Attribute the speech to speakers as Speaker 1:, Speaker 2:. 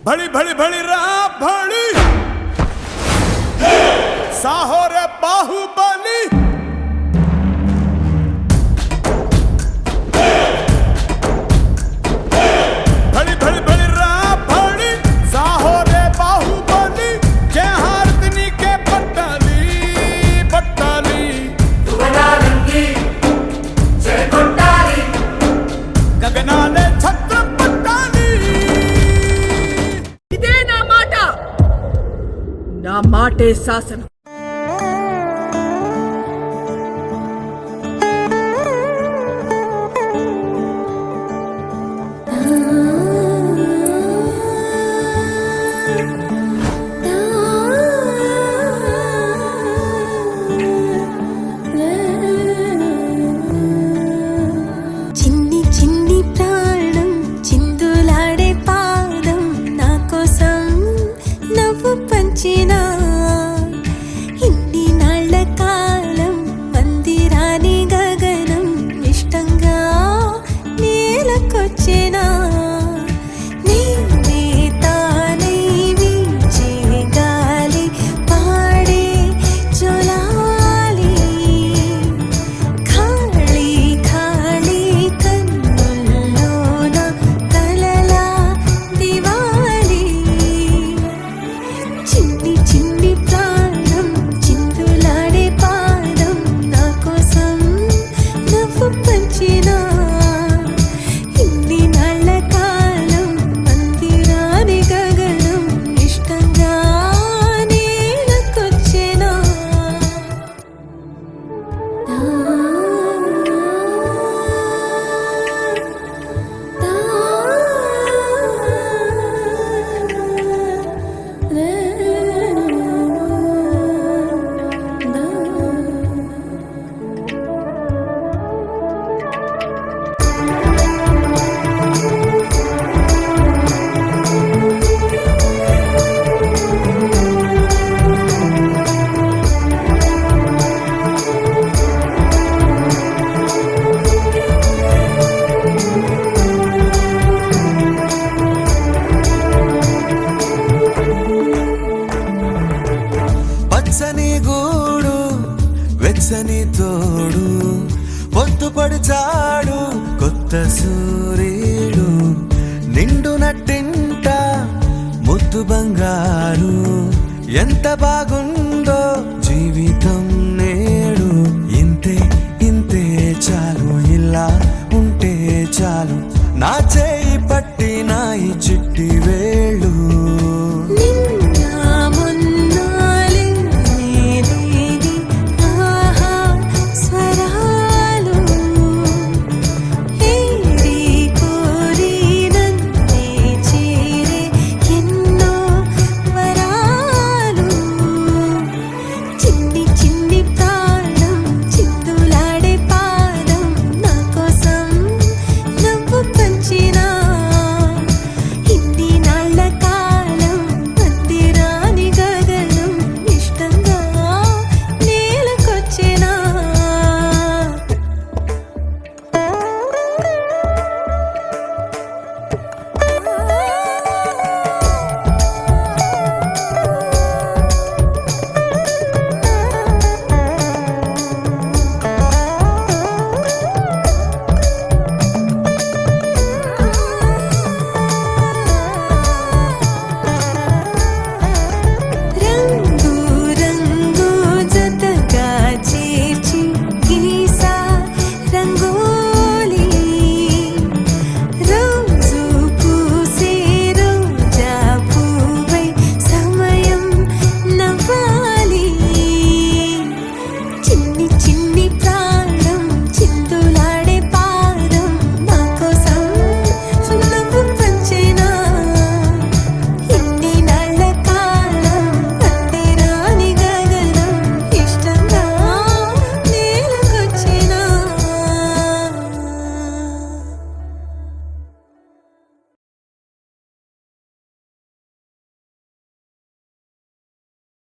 Speaker 1: भड़ी भड़ी भड़ी रा भड़ी साहो रे बाहुबली भड़ी भड़ी भड़ी रा भड़ी साहो रे बाहुबली जय हारतनी के पट्टाली पट्टाली
Speaker 2: तुगनालंगी जय कोट्टाली
Speaker 1: गगनाले छत्र पट्टाली
Speaker 3: ఇదే నా మాటే శాసనం.
Speaker 4: చిన్ని చిన్ని ప్రాణం చిందులాడే పాదం నా కోసం నవ్వు పంచినా ఇన్ని నాళ్ల కాలం పందిరాని గగనం ఇష్టంగా నేలకొచ్చేనా నేనే తానై వీచే గాలి పాడే జొలాలి ఖాళీ ఖాళీ కన్నుల్లోన కలలా దివాలి చిన్ని చిన్ని ప్రాణం చిందులాడే పాదం నా కోసం నవ్వు పంచినా ఇన్ని నాళ్ల కాలం మందిరాని గగనం ఇష్టంగా నేలకొచ్చేనా
Speaker 5: పచ్చని గూడు వెచ్చని తోడు పొద్దుపడి చాడు కొత్త సూర్యుడు నిండు నట్టింట ముద్దు బంగారు ఎంత బాగుందో జీవితం నేడు ఇంతే ఇంతే చాలు ఇలా ఉంటే చాలు నా చే